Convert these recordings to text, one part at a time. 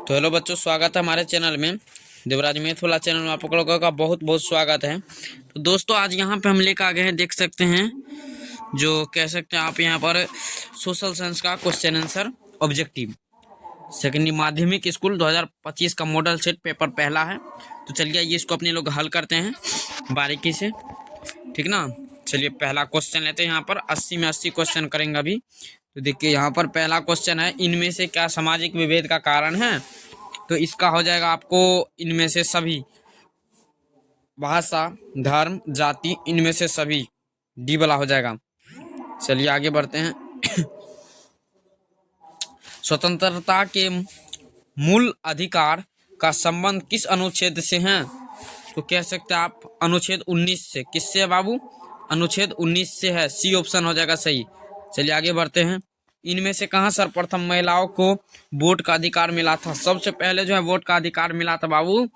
तो हेलो बच्चों, स्वागत है हमारे चैनल में। देवराज मैथ वाला चैनल में आप लोगों का बहुत बहुत स्वागत है। तो दोस्तों, आज यहाँ पे हम लेकर आ गए हैं, देख सकते हैं, जो कह सकते हैं आप यहाँ पर सोशल साइंस का क्वेश्चन आंसर ऑब्जेक्टिव सेकेंडरी माध्यमिक स्कूल 2025 का मॉडल सेट पेपर पहला है। तो चलिए ये इसको अपने लोग हल करते हैं बारीकी से, ठीक ना। चलिए पहला क्वेश्चन लेते हैं। यहाँ पर 80 में 80 क्वेश्चन करेंगे अभी। तो देखिए यहाँ पर पहला क्वेश्चन है, इनमें से क्या सामाजिक विभेद का कारण है। तो इसका हो जाएगा आपको इनमें से सभी, भाषा, धर्म, जाति, इनमें से सभी, डी वाला हो जाएगा। चलिए आगे बढ़ते हैं। स्वतंत्रता के मूल अधिकार का संबंध किस अनुच्छेद से है। तो कह सकते हैं आप अनुच्छेद 19 से। किससे है बाबू? अनुच्छेद 19 से है। सी ऑप्शन हो जाएगा सही। चलिए आगे बढ़ते हैं। इनमें से कहाँ सर्वप्रथम महिलाओं को वोट का अधिकार मिला था? सबसे पहले जो है वोट का अधिकार मिला था बाबू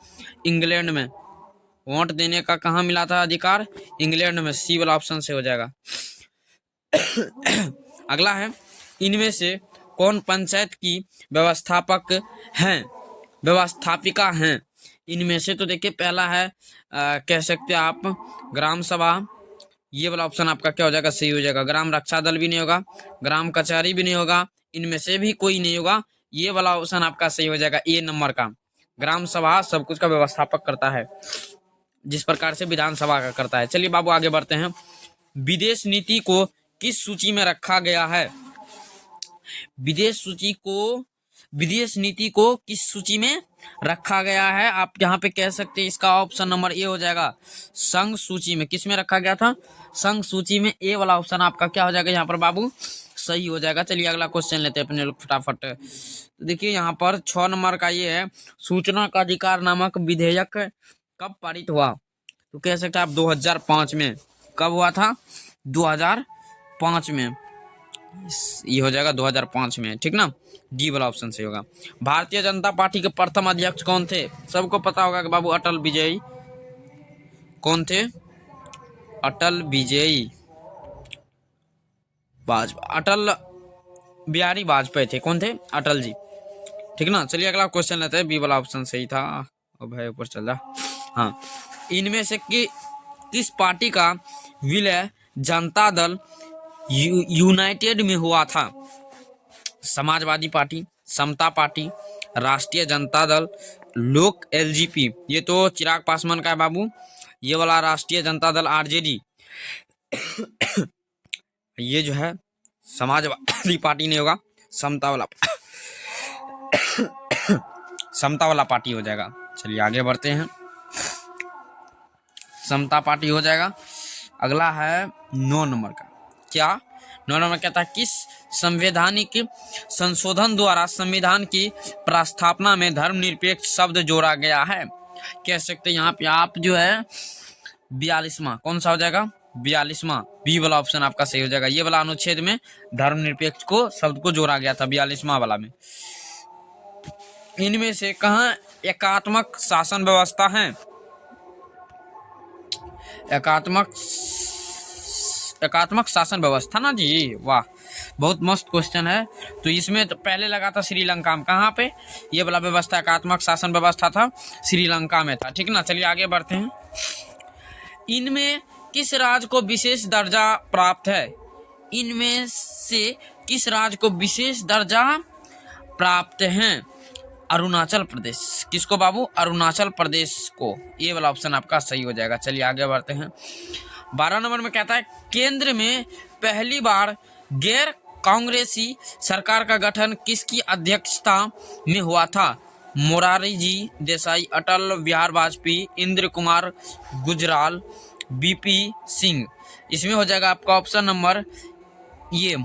इंग्लैंड में। वोट देने का कहाँ मिला था अधिकार? इंग्लैंड में। सी वाला ऑप्शन से हो जाएगा। अगला है, इनमें से कौन पंचायत की व्यवस्थापक हैं, व्यवस्थापिका हैं? इनमें से तो देखिए पहला है कह सकते हैं आप ग्राम सभा। ये वाला ऑप्शन आपका क्या हो जाएगा? सही हो जाएगा। ग्राम रक्षा दल भी नहीं होगा, ग्राम कचहरी भी नहीं होगा, इनमें से भी कोई नहीं होगा। ये वाला ऑप्शन आपका सही हो जाएगा, ए नंबर का। ग्राम सभा सब कुछ का व्यवस्थापक करता है, जिस प्रकार से विधानसभा का करता है। चलिए बाबू आगे बढ़ते हैं। विदेश नीति को किस सूची में रखा गया है? विदेश नीति को किस सूची में रखा गया है? आप यहाँ पे कह सकते हैं इसका ऑप्शन नंबर ए हो जाएगा, संघ सूची में। किस में रखा गया था? संघ सूची में। ए वाला ऑप्शन आपका क्या हो जाएगा यहाँ पर बाबू? सही हो जाएगा। चलिए अगला क्वेश्चन लेते हैं अपने लोग फटाफट। तो देखिए यहाँ पर 6 नंबर का ये है, सूचना का अधिकार नामक विधेयक कब पारित हुआ? तो कह सकते हैं आप 2005 में। कब हुआ था? 2005 में। ये हो जाएगा 2005 में, ठीक ना। डी वाला ऑप्शन सही होगा। भारतीय जनता पार्टी के प्रथम अध्यक्ष कौन थे? सबको पता होगा कि बाबू अटल बिजयी। कौन थे? अटल बिजयी अटल बिहारी वाजपेयी थे। कौन थे? अटल जी, ठीक ना। चलिए अगला क्वेश्चन लेते हैं। बी वाला ऑप्शन सही था। अब भाई ऊपर चल रहा। हाँ, इनमें से किस पार्टी का विलय जनता दल यूनाइटेड में हुआ था? समाजवादी पार्टी, समता पार्टी, राष्ट्रीय जनता दल, लोक एलजेपी। ये तो चिराग पासवान का है बाबू। ये वाला राष्ट्रीय जनता दल आरजेडी। ये जो है समाजवादी पार्टी नहीं होगा, समता वाला पार्टी हो जाएगा। चलिए आगे बढ़ते हैं। समता पार्टी हो जाएगा। अगला है 9 नंबर का। क्या 9 नंबर कहता है, किस संवैधानिक संशोधन द्वारा संविधान की प्रस्तावना में धर्मनिरपेक्ष शब्द जोड़ा गया है? कह सकते हैं यहाँ पे आप जो है 42वां। कौन सा हो जाएगा? 42वां। बी वाला ऑप्शन आपका सही हो जाएगा। ये वाला अनुच्छेद में धर्मनिरपेक्ष को शब्द को जोड़ा गया था, 42वां वाला में। इनमें से कहाँ एकात्मक शासन व्यवस्था है? एकात्मक शासन व्यवस्था ना जी, वाह, बहुत मस्त क्वेश्चन है। तो इसमें तो पहले लगा था श्रीलंका में। कहाँ पे ये वाला व्यवस्था एकात्मक शासन व्यवस्था था? श्रीलंका में था, ठीक ना। चलिए आगे बढ़ते हैं। इनमें किस राज्य को विशेष दर्जा प्राप्त है? इनमें से किस राज्य को विशेष दर्जा प्राप्त है? अरुणाचल प्रदेश। किसको बाबू? अरुणाचल प्रदेश को। ये वाला ऑप्शन आपका सही हो जाएगा। चलिए आगे बढ़ते हैं। 12 नंबर में कहता है, केंद्र में पहली बार गैर कांग्रेसी सरकार का गठन किसकी अध्यक्षता में हुआ था? मोरारजी जी देसाई, अटल बिहारी वाजपेयी, इंदिरा कुमार गुजराल, बीपी सिंह। इसमें हो जाएगा आपका ऑप्शन नंबर ये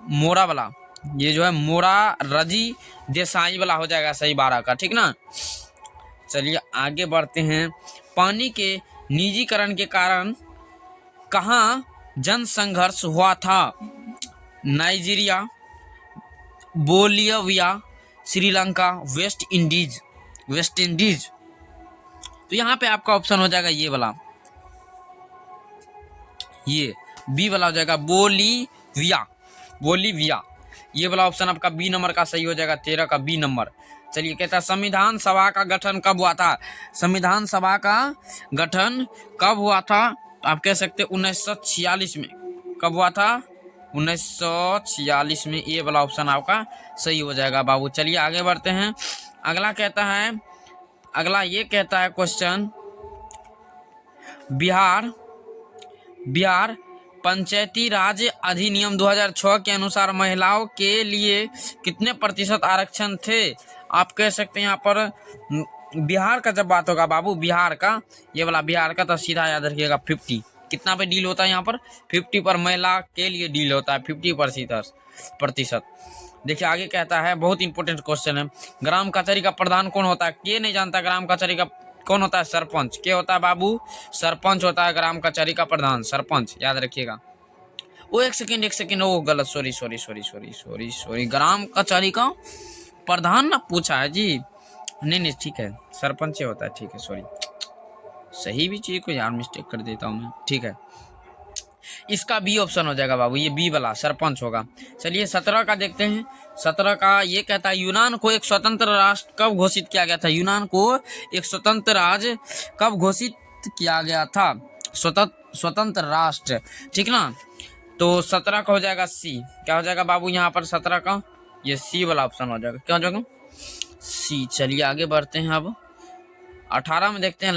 मोरा वाला। ये जो है मोरारजी देसाई वाला हो जाएगा सही 12 का, ठीक ना। चलिए आगे बढ़ते हैं। पानी के निजीकरण के कारण कहाँ जन संघर्ष हुआ था? Nigeria, Bolivia, Sri Lanka, West Indies. तो यहाँ पे आपका ऑप्शन हो जाएगा ये वाला, ये बी वाला हो जाएगा, बोलिविया। ये वाला ऑप्शन आपका बी नंबर का सही हो जाएगा, 13 का बी नंबर। चलिए कहता है संविधान सभा का गठन कब हुआ था? संविधान सभा का गठन कब हुआ था? आप कह सकते 1946 में। कब हुआ था? 1946 में। ये वाला ऑप्शन आपका सही हो जाएगा बाबू। चलिए आगे बढ़ते हैं। अगला कहता है, अगला ये कहता है क्वेश्चन, बिहार पंचायती राज अधिनियम 2006 के अनुसार महिलाओं के लिए कितने प्रतिशत आरक्षण थे? आप कह सकते हैं यहाँ पर बिहार का जब बात होगा बाबू, बिहार का, ये वाला बिहार का, तो सीधा याद रखिएगा 50। कितना पे डील होता है यहाँ पर? 50 पर महिला के लिए डील होता है, 50%। देखिए आगे कहता है, बहुत इंपॉर्टेंट क्वेश्चन है, ग्राम कचहरी का प्रधान कौन होता है? के नहीं जानता ग्राम कचहरी का कौन होता है? सरपंच। क्या होता है बाबू? सरपंच होता है ग्राम कचहरी का प्रधान, सरपंच, याद रखिएगा। वो एक सेकंड, वो गलत, सॉरी, ग्राम कचहरी का प्रधान ना पूछा है जी। नहीं ठीक है, सरपंच होता है, ठीक है, सॉरी, सही भी चीज को यार मिस्टेक कर देता हूँ मैं, ठीक है। इसका बी ऑप्शन हो जाएगा बाबू, ये बी वाला सरपंच होगा। चलिए 17 का देखते हैं। 17 का ये कहता है, यूनान को एक स्वतंत्र राष्ट्र कब घोषित किया गया था? यूनान को एक स्वतंत्र राज्य कब घोषित किया गया था? स्वतंत्र राष्ट्र, ठीक ना। तो 17 का हो जाएगा सी। क्या हो जाएगा बाबू यहाँ पर 17 का? ये सी वाला ऑप्शन हो जाएगा। क्या हो जाएगा? सी। चलिए आगे बढ़ते हैं। अब 18 में देखते हैं,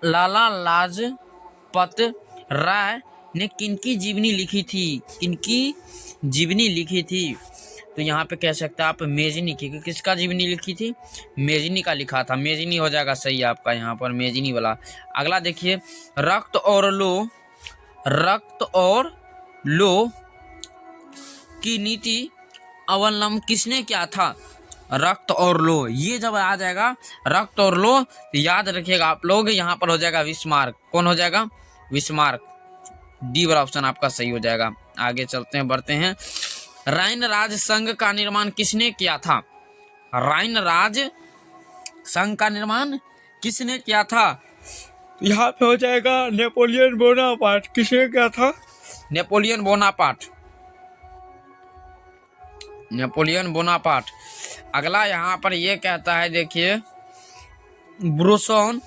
लाला लाजपत राय ने किनकी जीवनी लिखी थी? किनकी जीवनी लिखी थी? तो यहाँ पे कह सकते हैं आप मेजनी की। किसका जीवनी लिखी थी? मेजनी का लिखा था, मेजनी हो जाएगा सही आपका यहाँ पर, मेजनी वाला। अगला देखिए, रक्त और की नीति अवलंबन किसने किया था? रक्त और लो, ये जब आ जाएगा रक्त और लो, याद रखिएगा आप लोग, यहाँ पर हो जाएगा बिस्मार्क। कौन हो जाएगा? बिस्मार्क। डी वाला ऑप्शन आपका सही हो जाएगा। आगे चलते हैं, बढ़ते हैं। राइन राज संघ का निर्माण किसने किया था? राइन राज संघ का निर्माण किसने किया था? यहाँ पे हो जाएगा नेपोलियन बोनापार्ट। किसने किया था? Napoleon Bonaparte. अगला यहाँ पर ये कहता है, देखिए, ब्रूसोन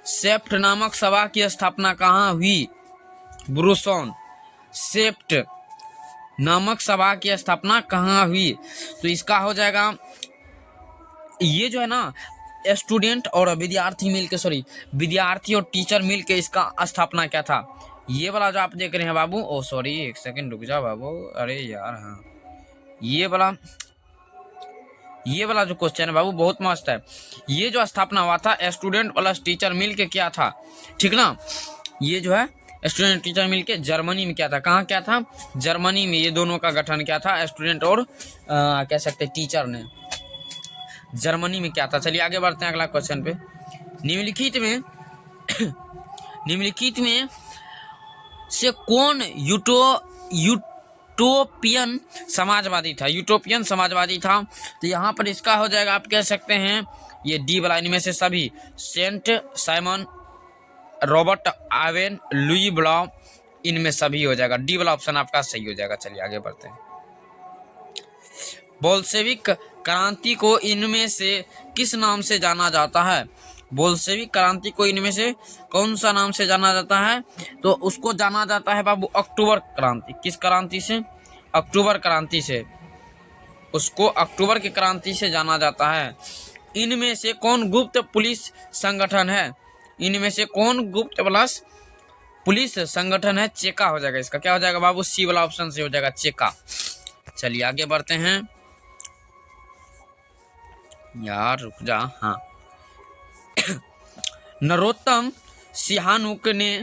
सेप्ट नामक सभा की स्थापना कहाँ हुई? ब्रूसोन सेप्ट नामक सभा की स्थापना कहाँ हुई? तो इसका हो जाएगा, ये जो है ना, स्टूडेंट और विद्यार्थी और टीचर मिलके इसका स्थापना क्या था? ये वाला जो आप देख रहे हैं बाबू, ओ सॉरी, एक सेकंड रुक जा बाबू, अरे यार, हाँ, ये वाला जो क्वेश्चन है बाबू बहुत मस्त है। ये जो स्थापना हुआ था, स्टूडेंट प्लस टीचर मिलके किया था, ठीक ना। ये जो है स्टूडेंट टीचर मिलके जर्मनी में क्या था? कहाँ क्या था? जर्मनी में। ये दोनों का गठन क्या था? स्टूडेंट और कह सकते टीचर ने जर्मनी में क्या था। चलिए आगे बढ़ते हैं अगला क्वेश्चन पे। निम्नलिखित में से कौन यूटोपियन समाजवादी था? तो यहाँ पर इसका हो जाएगा, आप कह सकते हैं, ये डी वाला, इनमें से सभी, सेंट साइमन, रॉबर्ट आवेन, लुई ब्लॉम, इनमें सभी हो जाएगा। डी वाला ऑप्शन आपका सही हो जाएगा। चलिए आगे बढ़ते हैं। बोल्शेविक क्रांति को इनमें से किस नाम से जाना जाता है? बोल्शेविक क्रांति को इनमें से कौन सा नाम से जाना जाता है? तो उसको जाना जाता है बाबू अक्टूबर क्रांति। किस क्रांति से? अक्टूबर क्रांति से। उसको अक्टूबर की क्रांति से जाना जाता है। इनमें से कौन गुप्त पुलिस संगठन है? इनमें से कौन गुप्त पुलिस संगठन है? चेका हो जाएगा इसका। क्या हो जाएगा बाबू? सी वाला ऑप्शन से हो जाएगा, चेका। चलिए आगे बढ़ते हैं। यार रुक जा, हाँ। नरोत्तम सिहानुक ने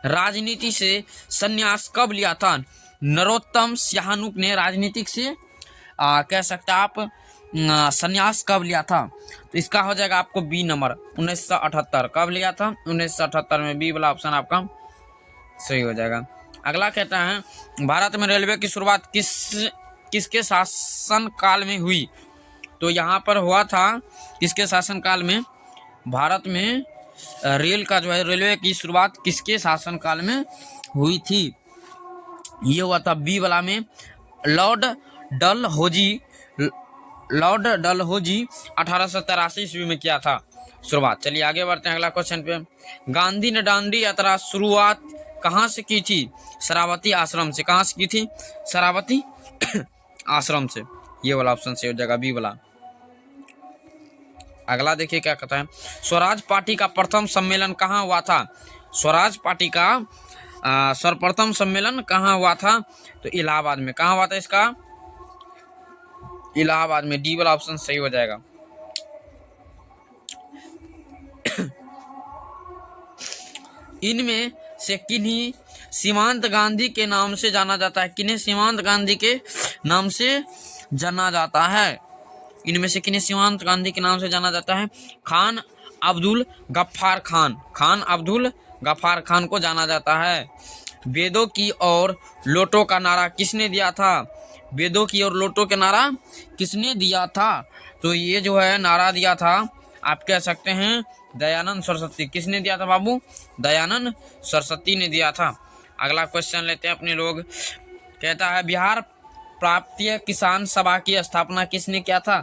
राजनीति से संन्यास कब लिया था? नरोत्तम सिहानुक ने राजनीतिक से कह सकते आप संन्यास कब लिया था? तो इसका हो जाएगा आपको बी नंबर, 1978। कब लिया था? 1978 में। बी वाला ऑप्शन आपका सही हो जाएगा। अगला कहता है, भारत में रेलवे की शुरुआत किसके शासन काल में हुई? तो यहाँ पर हुआ था किसके शासन काल में? भारत में रेलवे की शुरुआत किसके शासन काल में हुई थी? ये हुआ था बी वाला में, लॉर्ड डलहौजी लॉर्ड डलहौजी 1883 ईस्वी में किया था शुरुआत। चलिए आगे बढ़ते हैं अगला क्वेश्चन पे। गांधी ने दांडी यात्रा शुरुआत कहाँ से की थी? शरावती आश्रम से। कहाँ से की थी? शरावती आश्रम से। ये वाला ऑप्शन से हो जाएगा, बी वाला। अगला देखिए क्या कहता है। स्वराज पार्टी का प्रथम सम्मेलन कहाँ हुआ था? स्वराज पार्टी का सर्वप्रथम सम्मेलन कहाँ हुआ था? तो इलाहाबाद में। कहाँ हुआ था इसका? इलाहाबाद में। डी वाला ऑप्शन सही हो जाएगा। इनमें से किन्हीं सीमांत गांधी के नाम से जाना जाता है? किन्हें सीमांत गांधी के नाम से जाना जाता है? इनमें से किन्हें सीमांत गांधी के नाम से जाना जाता है? खान अब्दुल गफ्फार खान। खान अब्दुल गफ्फार खान को जाना जाता है। वेदों की और लोटो का नारा किसने दिया था? वेदों की और लोटो का नारा किसने दिया था? तो ये जो है नारा दिया था, आप कह सकते हैं दयानंद सरस्वती। किसने दिया था बाबू? दयानंद सरस्वती ने दिया था। अगला क्वेश्चन लेते हैं अपने लोग। कहता है बिहार प्रांतीय किसान सभा की स्थापना किसने किया था?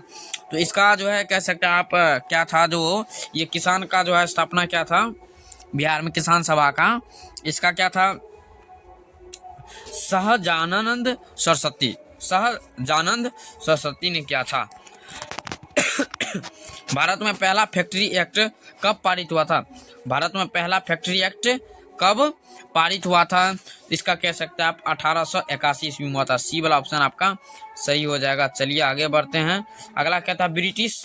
तो इसका जो है कह सकते हैं आप क्या था, जो ये किसान का जो है स्थापना क्या था बिहार में किसान सभा का, इसका क्या था? सहजानंद सरस्वती। सहजानंद सरस्वती ने किया था। भारत में पहला फैक्ट्री एक्ट कब पारित हुआ था? भारत में पहला फैक्ट्री एक्ट कब पारित हुआ था? इसका कह सकते हैं आप 1881 ईस्वी में हुआ था। सी वाला ऑप्शन आपका सही हो जाएगा। चलिए आगे बढ़ते हैं। अगला कहता है ब्रिटिश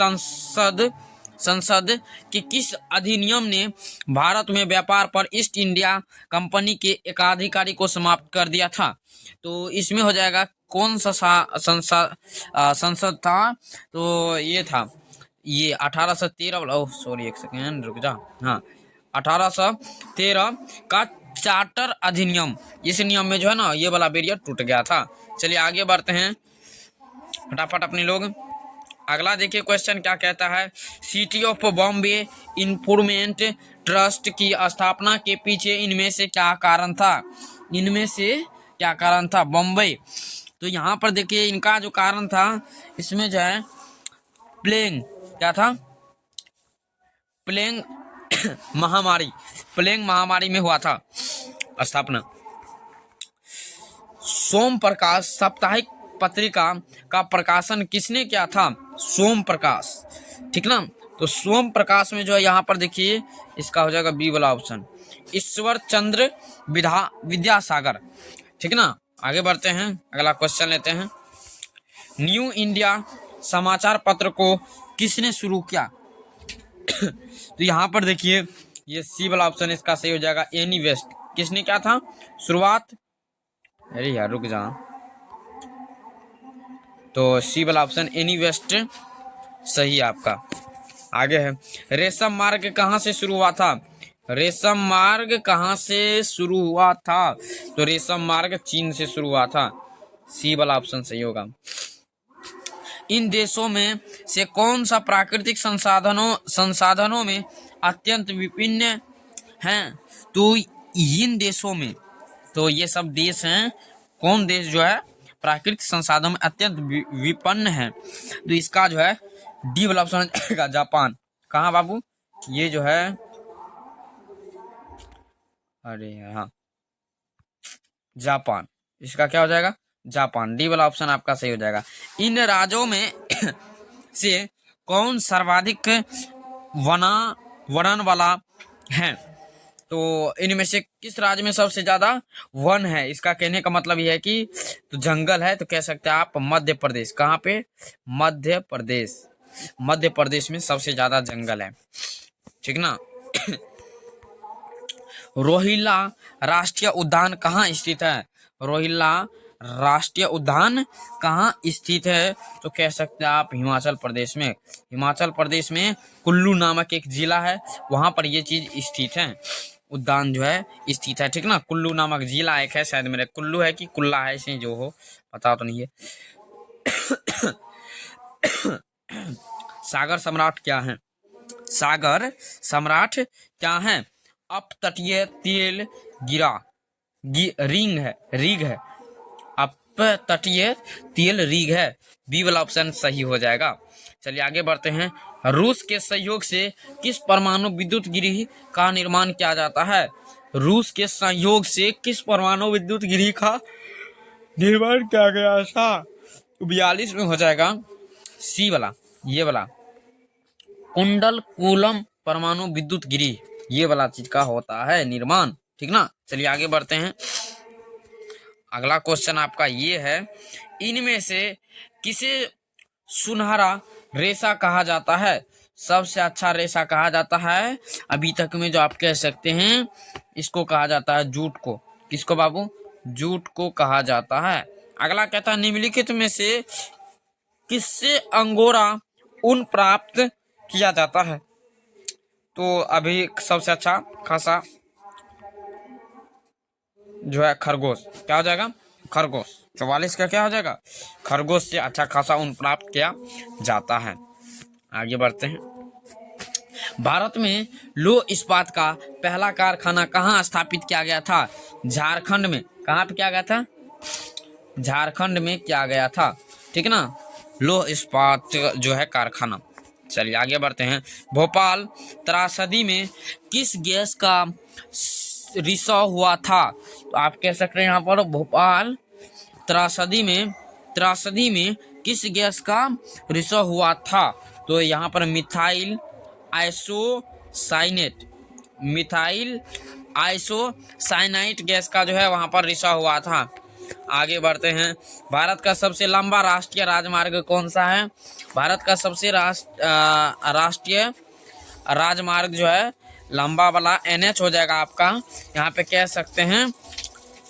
संसद के किस अधिनियम ने भारत में व्यापार पर ईस्ट इंडिया कंपनी के एकाधिकारी को समाप्त कर दिया था? तो इसमें हो जाएगा कौन सा संसद था? तो ये था ये 1813 ओह सॉरी एक सेकेंड रुक जा। हाँ 1813 का चार्टर अधिनियम। इस नियम में जो है ना ये वाला बैरियर टूट गया था। चलिए आगे बढ़ते हैं फटाफट अपने लोग। अगला देखिए क्वेश्चन क्या कहता है। सिटी ऑफ बॉम्बे इन्फ्रूवमेंट ट्रस्ट की स्थापना के पीछे इनमें से क्या कारण था? इनमें से क्या कारण था? बॉम्बे। तो यहाँ पर देखिए इनका जो कारण था, इसमें जो है प्लेग क्या था? प्लेग महामारी। प्लेग महामारी में हुआ था स्थापना। सोम प्रकाश साप्ताहिक पत्रिका का प्रकाशन किसने किया था? सोम प्रकाश, ठीक ना। तो सोम प्रकाश में जो है यहाँ पर देखिए इसका हो जाएगा बी वाला ऑप्शन, ईश्वर चंद्र विद्यासागर, ठीक ना। आगे बढ़ते हैं, अगला क्वेश्चन लेते हैं। न्यू इंडिया समाचार पत्र को किसने शुरू किया? तो यहाँ पर देखिए ये सी वाला ऑप्शन इसका सही हो जाएगा, एनी वेस्ट। किसने क्या था शुरुआत? अरे यार रुक जा। तो सी वाला ऑप्शन एनी वेस्ट सही आपका। आगे है, रेशम मार्ग कहाँ से शुरू हुआ था? रेशम मार्ग कहाँ से शुरू हुआ था? तो रेशम मार्ग चीन से शुरू हुआ था। सी वाला ऑप्शन सही होगा। इन देशों में से कौन सा प्राकृतिक संसाधनों में अत्यंत विभिन्न हैं? तो इन देशों में, तो ये सब देश हैं, कौन देश जो है प्राकृतिक संसाधनों में अत्यंत विपन्न है? तो इसका जो है डी वाला ऑप्शन का जापान। कहाँ बाबू? ये जो है अरे हाँ जापान, इसका क्या हो जाएगा? जापान। डी वाला ऑप्शन आपका सही हो जाएगा। इन राज्यों में से कौन सर्वाधिक वन वाला है? तो इनमें से किस राज्य में सबसे ज्यादा वन है? इसका कहने का मतलब यह है कि तो जंगल है, तो कह सकते हैं आप मध्य प्रदेश। कहाँ पे? मध्य प्रदेश। मध्य प्रदेश में सबसे ज्यादा जंगल है, ठीक ना। रोहिल्ला राष्ट्रीय उद्यान कहाँ स्थित है? रोहिल्ला राष्ट्रीय उद्यान कहाँ स्थित है? तो कह सकते हैं आप हिमाचल प्रदेश में। हिमाचल प्रदेश में कुल्लू नामक एक जिला है, वहां पर ये चीज स्थित है, उद्यान जो है स्थित है, ठीक ना। कुल्लू नामक जिला एक है, शायद मेरे कुल्लू है कि कुल्ला है, इसे जो हो पता तो नहीं है। सागर सम्राट क्या है? सागर सम्राट क्या है? अपतटीय तेल रिंग है, तटीय तेल रीग है। बी वाला ऑप्शन सही हो जाएगा। चलिए आगे बढ़ते हैं। रूस के सहयोग से किस परमाणु विद्युत गृह का निर्माण किया जाता है? रूस के सहयोग से किस परमाणु विद्युत गृह का निर्माण किया गया था? 42 में हो जाएगा सी वाला, ये वाला कुंडल कूलम परमाणु विद्युत गृह, ये वाला चीज का होता है निर्माण, ठीक ना। चलिए आगे बढ़ते हैं। अगला क्वेश्चन आपका ये है, इनमें से किसे सुनहरा रेशा कहा जाता है? सबसे अच्छा रेशा कहा जाता है अभी तक में जो आप कह सकते हैं, इसको कहा जाता है जूट को। किसको बाबू? जूट को कहा जाता है। अगला कहता है निम्नलिखित में से किससे अंगोरा ऊन प्राप्त किया जाता है? तो अभी सबसे अच्छा खासा जो है खरगोश, क्या हो जाएगा? खरगोश। 44 का क्या हो जाएगा? खरगोश से अच्छा खासा ऊन प्राप्त किया जाता है। आगे बढ़ते हैं। भारत में लौह इस्पात का पहला कारखाना कहाँ स्थापित किया गया था? झारखंड में। कहाँ पे किया गया था? झारखंड में किया गया था, ठीक ना। लौह इस्पात जो है कारखाना। चलिए आगे बढ़ते हैं। भोपाल त्रासदी में किस गैस का रिसाव हुआ था? तो आप कह सकते हैं यहाँ पर भोपाल त्रासदी में किस गैस का रिसाव हुआ था? तो यहाँ पर मिथाइल आइसोसाइनाइट गैस का जो है वहां पर रिसाव हुआ था। आगे बढ़ते हैं। भारत का सबसे लंबा राष्ट्रीय राजमार्ग कौन सा है? भारत का सबसे राष्ट्रीय राजमार्ग जो है लंबा वाला NH हो जाएगा आपका। यहाँ पे कह सकते हैं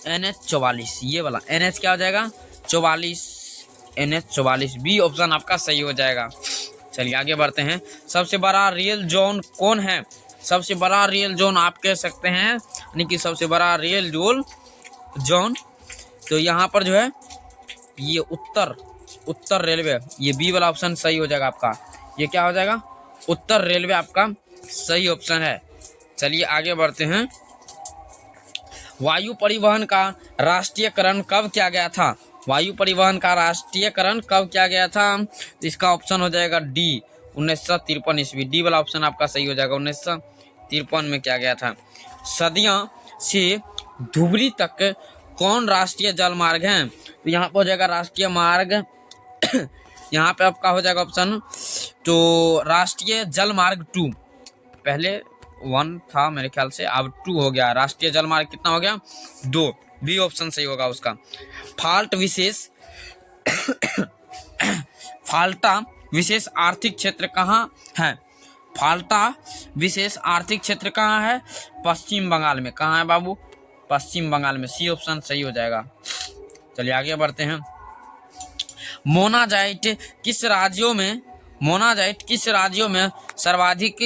NH 44, ये वाला NH क्या हो जाएगा? 44, NH 44, बी ऑप्शन आपका सही हो जाएगा। चलिए आगे बढ़ते हैं। सबसे बड़ा रेल जोन कौन है? सबसे बड़ा रेल जोन आप कह सकते हैं, यानी कि सबसे बड़ा रेल जोन तो यहाँ पर जो है ये उत्तर रेलवे, ये बी वाला ऑप्शन सही हो जाएगा आपका। ये क्या हो जाएगा? उत्तर रेलवे आपका सही ऑप्शन है। चलिए आगे बढ़ते हैं। वायु परिवहन का राष्ट्रीयकरण कब किया गया था? वायु परिवहन का राष्ट्रीयकरण कब किया गया था? तो इसका ऑप्शन हो जाएगा डी, 1953 ईस्वी। डी वाला ऑप्शन आपका सही हो जाएगा, 1953 में किया गया था। सदिया से धुबरी तक कौन राष्ट्रीय जल मार्ग है? तो यहाँ पर हो जाएगा राष्ट्रीय मार्ग यहाँ पे आपका हो जाएगा ऑप्शन तो राष्ट्रीय जल मार्ग 2। पहले 1 था मेरे ख्याल से, अब 2 हो गया। राष्ट्रीय जल मार्ग कितना हो गया? 2। बी ऑप्शन सही होगा उसका। फाल्टा विशेष आर्थिक क्षेत्र कहाँ है? फाल्टा विशेष आर्थिक क्षेत्र कहाँ है? पश्चिम बंगाल में। कहाँ है बाबू? पश्चिम बंगाल में। सी ऑप्शन सही हो जाएगा। चलिए आगे बढ़ते हैं। मोनाजाइट किस राज्यों में सर्वाधिक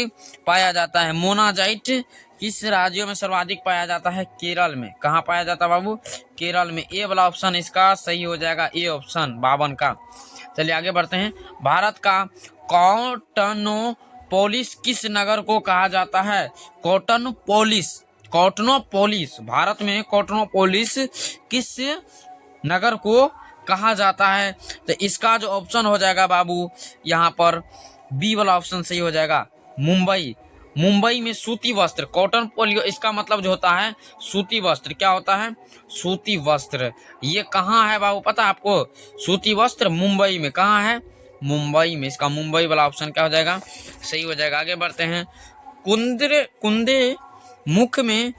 पाया जाता है? मोनाजाइट किस राज्यों में सर्वाधिक पाया जाता है? केरल में। कहाँ पाया जाता है बाबू? केरल में। ए वाला ऑप्शन इसका सही हो जाएगा, ए ऑप्शन 52 का। चलिए आगे बढ़ते हैं। भारत का कॉटनोपोलिस किस नगर को कहा जाता है? कॉटनोपोलिस, भारत में कॉटनोपोलिस किस नगर को कहा जाता है? तो इसका जो ऑप्शन हो जाएगा बाबू यहाँ पर बी वाला ऑप्शन सही हो जाएगा, मुंबई में सूती वस्त्र, कॉटन पोलियो, इसका मतलब जो होता है सूती वस्त्र। क्या होता है? सूती वस्त्र। ये कहाँ है बाबू पता है आपको? सूती वस्त्र मुंबई में। कहाँ है? मुंबई में। इसका मुंबई वाला ऑप्शन क्या हो जाएगा? सही हो जाएगा। आगे बढ़ते हैं। कुंदे मुख में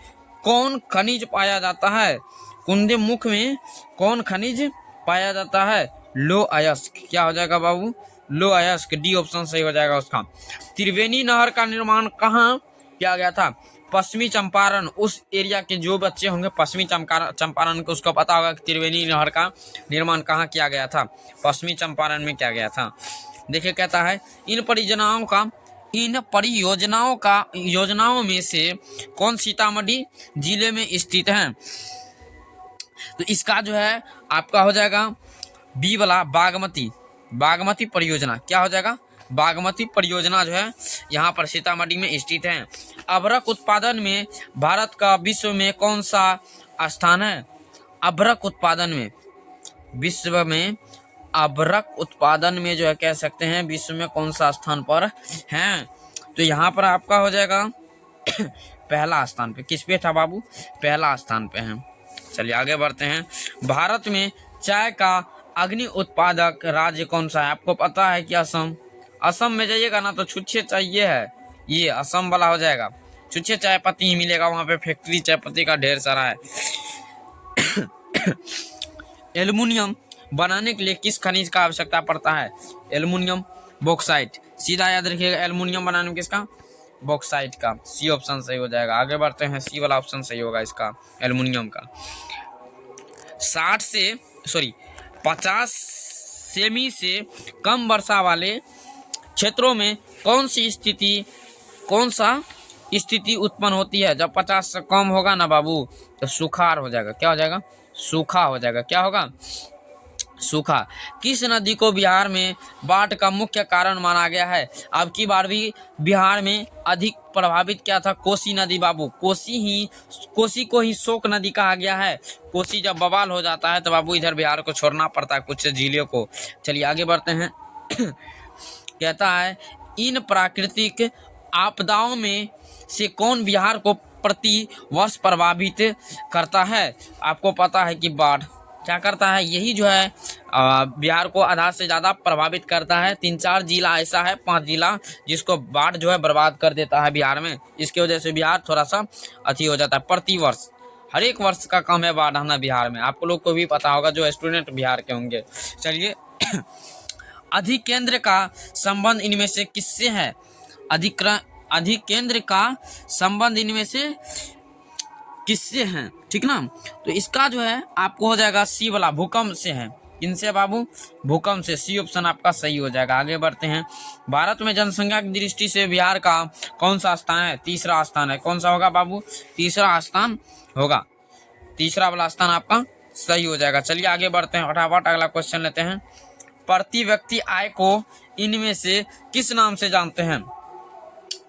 कौन खनिज पाया जाता है? कुंदे मुख में कौन खनिज पाया जाता है? लो अयस्क। क्या हो जाएगा बाबू? लो अयस्क। डी ऑप्शन सही हो जाएगा उसका। त्रिवेणी नहर का निर्माण कहाँ किया गया था? पश्चिमी चंपारण। उस एरिया के जो बच्चे होंगे पश्चिमी चंपारण को उसको पता होगा कि त्रिवेणी नहर का निर्माण कहाँ किया गया था? पश्चिमी चंपारण में किया गया था। देखिए कहता है इन परियोजनाओं में से कौन सीतामढ़ी जिले में स्थित है? तो इसका जो है आपका हो जाएगा बी वाला बागमती परियोजना। क्या हो जाएगा? बागमती परियोजना जो है यहाँ पर सीतामढ़ी में स्थित है। अभ्रक उत्पादन में भारत का विश्व में कौन सा स्थान है? अभ्रक उत्पादन में विश्व में अभ्रक उत्पादन में जो है कह सकते हैं विश्व में कौन सा स्थान पर है? तो यहाँ पर आपका हो जाएगा पहला स्थान पे। किस पे था बाबू? पहला स्थान पे है। चलिए आगे बढ़ते हैं। भारत में चाय का अग्नि उत्पादक राज्य कौन सा है? आपको पता है कि असम। असम में जाइएगा ना तो छुच्छे चाहिए है, ये असम वाला हो जाएगा। छुच्छे चाय पत्ती ही मिलेगा वहां पे, फैक्ट्री चाय पत्ती का ढेर सारा है। एल्युमिनियम बनाने के लिए किस खनिज का आवश्यकता पड़ता है? Aluminium, bauxite. सीधा याद रखिएगा, एल्युमिनियम बनाने में किसका? बॉक्साइट का। सी ऑप्शन सही हो जाएगा। आगे बढ़ते हैं, सी वाला ऑप्शन सही होगा इसका, एल्युमिनियम का। 50 सेमी से कम वर्षा वाले क्षेत्रों में कौन सा स्थिति उत्पन्न होती है? जब 50 से कम होगा ना बाबू तो सुखाड़ हो जाएगा। क्या हो जाएगा? सूखा हो जाएगा। क्या होगा? सूखा। किस नदी को बिहार में बाढ़ का मुख्य कारण माना गया है? अब की बार भी बिहार में अधिक प्रभावित क्या था? कोसी नदी बाबू। कोसी को ही शोक नदी कहा गया है। कोसी जब बवाल हो जाता है तो बाबू इधर बिहार को छोड़ना पड़ता है, कुछ झीलों को। चलिए आगे बढ़ते हैं। कहता है इन प्राकृतिक आपदाओं में से कौन बिहार को प्रति वर्ष प्रभावित करता है? आपको पता है कि बाढ़ क्या करता है, यही जो है बिहार को आधा से ज़्यादा प्रभावित करता है। 3-4 जिला ऐसा है, 5 जिला जिसको बाढ़ जो है बर्बाद कर देता है बिहार में। इसकी वजह से बिहार थोड़ा सा अति हो जाता है। प्रति वर्ष, हर एक वर्ष का कम है बाढ़ आना बिहार में। आप लोग को भी पता होगा जो स्टूडेंट बिहार के होंगे। चलिए अधिकेंद्र का संबंध इनमें से किससे है? अधिकेंद्र का संबंध इनमें से किससे हैं? ठीक ना। तो इसका जो है आपको हो जाएगा सी वाला, भूकंप से है। किनसे बाबू? भूकंप से। सी ऑप्शन आपका सही हो जाएगा। आगे बढ़ते हैं। भारत में जनसंख्या की दृष्टि से बिहार का कौन सा स्थान है? तीसरा स्थान है। कौन सा होगा बाबू? तीसरा स्थान होगा। तीसरा वाला स्थान आपका सही हो जाएगा। चलिए आगे बढ़ते हैं, फटाफट अगला क्वेश्चन लेते हैं। प्रति व्यक्ति आय को इनमें से किस नाम से जानते हैं?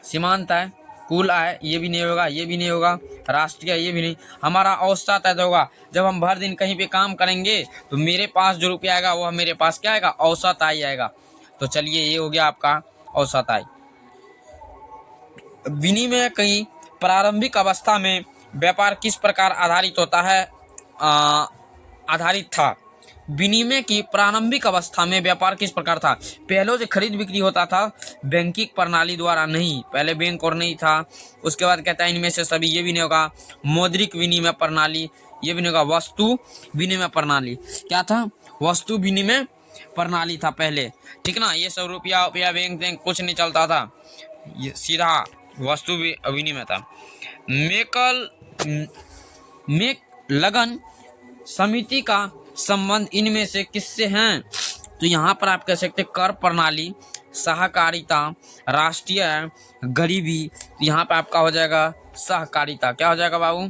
सीमांत आय, कुल आय, ये भी नहीं होगा, ये भी नहीं होगा, राष्ट्रीय, ये भी नहीं। हमारा औसत आय होगा। जब हम भर दिन कहीं पे काम करेंगे तो मेरे पास जो रुपया आएगा वो मेरे पास क्या आएगा? औसत आय आएगा। तो चलिए ये हो गया आपका औसत आय। विनिमय की प्रारंभिक अवस्था में व्यापार किस प्रकार आधारित होता है? आधारित था। विनिमय की प्रारंभिक अवस्था में व्यापार किस प्रकार था? पहले जो खरीद बिक्री होता था बैंकिंग प्रणाली द्वारा नहीं, पहले बैंक और नहीं था। उसके बाद कहता है इनमें से सभी, ये भी नहीं होगा। मौद्रिक विनिमय प्रणाली, ये भी नहीं होगा। वस्तु विनिमय प्रणाली क्या था? वस्तु विनिमय प्रणाली था पहले, ठीक ना। ये सब रुपया बैंक कुछ नहीं चलता था, ये सीधा वस्तु विनिमय था। मेक लगन समिति का संबंध इनमें से किससे हैं? तो यहाँ पर आप कह सकते कर प्रणाली, सहकारिता, राष्ट्रीय गरीबी। यहाँ पे आपका हो जाएगा सहकारिता। क्या हो जाएगा बाबू?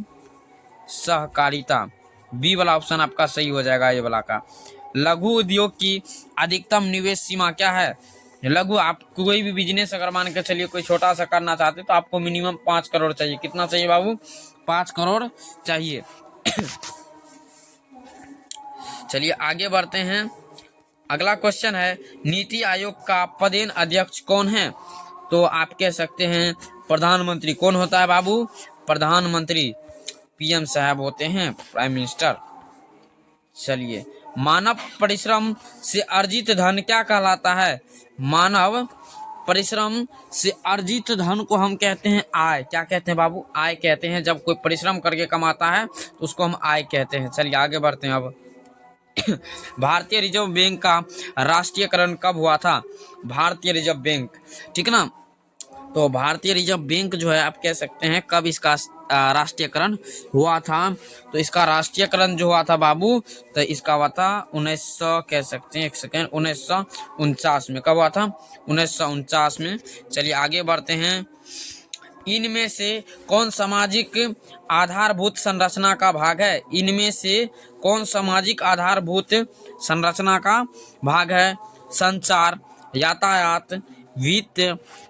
सहकारिता। बी वाला ऑप्शन आपका सही हो जाएगा, ये वाला का। लघु उद्योग की अधिकतम निवेश सीमा क्या है? लघु, आप कोई भी बिजनेस अगर मान के चलिए कोई छोटा सा करना चाहते तो आपको मिनिमम 5 करोड़ चाहिए। कितना चाहिए बाबू? 5 करोड़ चाहिए। चलिए आगे बढ़ते हैं। अगला क्वेश्चन है नीति आयोग का पदेन अध्यक्ष कौन है? तो आप कह सकते हैं प्रधानमंत्री। कौन होता है बाबू? प्रधानमंत्री, पीएम साहब होते हैं, प्राइम मिनिस्टर। चलिए, मानव परिश्रम से अर्जित धन क्या कहलाता है? मानव परिश्रम से अर्जित धन को हम कहते हैं आय। क्या कहते हैं बाबू? आय कहते हैं। जब कोई परिश्रम करके कमाता है तो उसको हम आय कहते हैं। चलिए आगे बढ़ते हैं। अब भारतीय रिजर्व बैंक का राष्ट्रीयकरण कब हुआ था? भारतीय रिजर्व बैंक, ठीक ना। तो भारतीय रिजर्व बैंक जो है आप कह सकते हैं कब इसका राष्ट्रीयकरण हुआ था? तो इसका राष्ट्रीयकरण जो हुआ था बाबू, तो इसका हुआ था 1900, कह सकते हैं, एक सेकेंड, 1949 में। कब हुआ था? 1949 में। चलिए आगे बढ़ते हैं। इनमें से कौन सामाजिक आधारभूत संरचना का भाग है? इनमें से कौन सामाजिक आधारभूत संरचना का भाग है? संचार, यातायात, वित्त,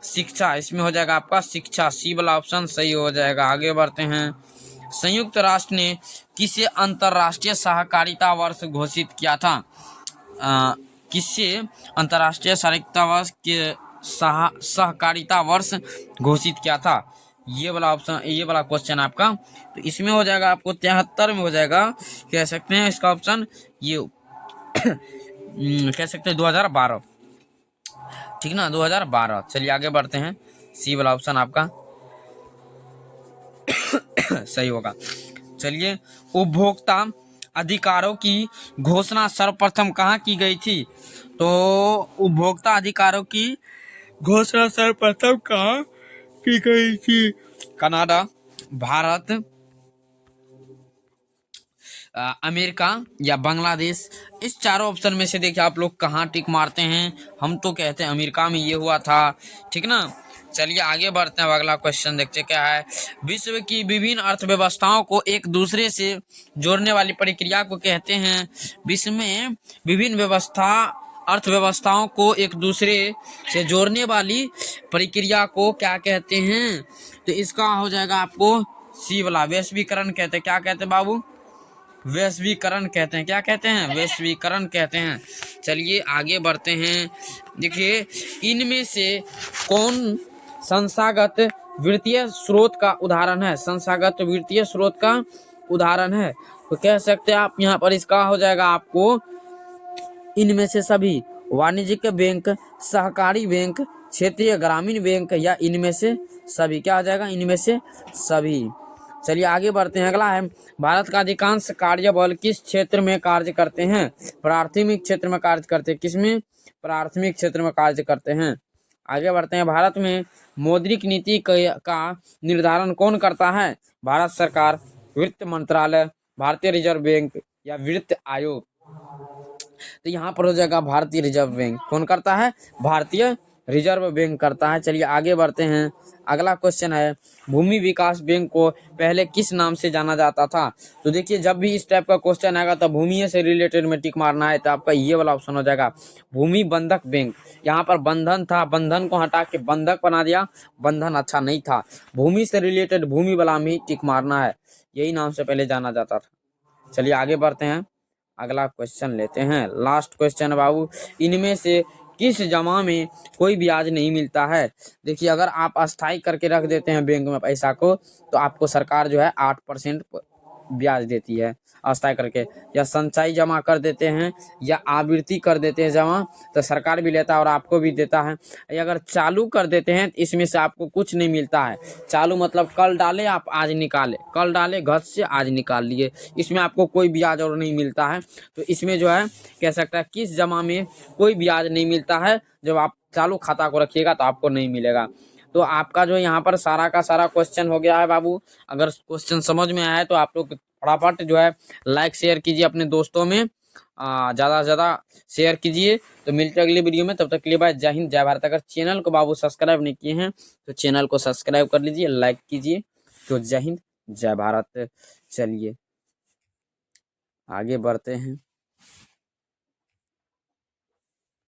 शिक्षा। इसमें हो जाएगा आपका शिक्षा। सी वाला ऑप्शन सही हो जाएगा। आगे बढ़ते हैं। संयुक्त राष्ट्र ने किसे अंतर्राष्ट्रीय सहकारिता वर्ष घोषित किया था? किसे अंतर्राष्ट्रीय सहकारिता वर्ष के सहकारिता वर्ष घोषित किया था? ये वाला ऑप्शन, ये वाला क्वेश्चन आपका, तो इसमें हो जाएगा आपको 73 में हो जाएगा, कह सकते हैं इसका ऑप्शन ये कह सकते हैं 2012, ठीक ना, 2012। चलिए आगे बढ़ते हैं, सी वाला ऑप्शन आपका सही होगा। चलिए, उपभोक्ता अधिकारों की घोषणा सर्वप्रथम कहाँ की गई थी? तो उपभोक्ता अधिकारों की घोषणा सर्वप्रथम कहाँ की गई थी? कनाडा, भारत, अमेरिका या बांग्लादेश। इस चारों ऑप्शन में से देखिए आप लोग कहाँ टिक मारते हैं। हम तो कहते हैं अमेरिका में ये हुआ था, ठीक ना। चलिए आगे बढ़ते हैं, अब अगला क्वेश्चन देखते हैं क्या है। विश्व की विभिन्न अर्थव्यवस्थाओं को एक दूसरे से जोड़ने वाली प्रक्रिया को कहते हैं। विश्व में विभिन्न अर्थव्यवस्थाओं को एक दूसरे से जोड़ने वाली प्रक्रिया को क्या कहते हैं? तो इसका हो जाएगा आपको सी वाला, वैश्वीकरण कहते हैं। क्या कहते हैं बाबू? वैश्वीकरण कहते हैं। क्या कहते हैं? वैश्वीकरण कहते हैं। चलिए आगे बढ़ते हैं। देखिए, इनमें से कौन संस्थागत वित्तीय स्रोत का उदाहरण है? संस्थागत वित्तीय स्रोत का उदाहरण है, तो कह सकते हैं आप यहाँ पर, इसका हो जाएगा आपको इनमें से सभी। वाणिज्यिक बैंक, सहकारी बैंक, क्षेत्रीय ग्रामीण बैंक या इनमें से सभी। क्या हो जाएगा? इनमें से सभी। चलिए आगे बढ़ते हैं, अगला है, भारत का अधिकांश कार्यबल किस क्षेत्र में कार्य करते हैं? प्राथमिक क्षेत्र में कार्य करते हैं। किसमें? प्राथमिक क्षेत्र में कार्य करते हैं। आगे बढ़ते हैं, भारत में मौद्रिक नीति का निर्धारण कौन करता है? भारत सरकार, वित्त मंत्रालय, भारतीय रिजर्व बैंक या वित्त आयोग। तो यहाँ पर हो जाएगा भारतीय रिजर्व बैंक। कौन करता है? भारतीय रिजर्व बैंक करता है। चलिए आगे बढ़ते हैं, अगला क्वेश्चन है, भूमि विकास बैंक को पहले किस नाम से जाना जाता था? तो देखिए, जब भी इस टाइप का क्वेश्चन आएगा तो भूमि से रिलेटेड में टिक मारना है, तो आपका ये वाला ऑप्शन हो जाएगा भूमि बंधक बैंक। यहाँ पर बंधन था, बंधन को हटा के बंधक बना दिया, बंधन अच्छा नहीं था। भूमि से रिलेटेड भूमि वाला में ही टिक मारना है, यही नाम से पहले जाना जाता था। चलिए आगे बढ़ते हैं, अगला क्वेश्चन लेते हैं, लास्ट क्वेश्चन बाबू, इनमें से किस जमा में कोई ब्याज नहीं मिलता है? देखिए, अगर आप अस्थायी करके रख देते हैं बैंक में पैसा को, तो आपको सरकार जो है 8% ब्याज देती है अस्थायी करके, या संचयी जमा कर देते हैं या आवृत्ति कर देते हैं जमा, तो सरकार भी लेता है और आपको भी देता है। या अगर चालू कर देते हैं, इसमें से आपको कुछ नहीं मिलता है। चालू मतलब कल डाले आप आज निकाले, कल डाले घर से आज निकाल लिए, इसमें आपको कोई ब्याज और नहीं मिलता है। तो इसमें जो है कह सकता है किस जमा में कोई ब्याज नहीं मिलता है, जब आप चालू खाता को रखिएगा तो आपको नहीं मिलेगा। तो आपका जो यहाँ पर सारा का सारा क्वेश्चन हो गया है बाबू। अगर क्वेश्चन समझ में आया है तो आप लोग फटाफट जो है लाइक शेयर कीजिए अपने दोस्तों में, ज़्यादा से ज़्यादा शेयर कीजिए। तो मिलते हैं अगली वीडियो में, तब तक के लिए बाय, जय हिंद जय भारत। अगर चैनल को बाबू सब्सक्राइब नहीं किए हैं तो चैनल को सब्सक्राइब कर लीजिए, लाइक कीजिए। तो जय हिंद जय भारत। चलिए आगे बढ़ते हैं।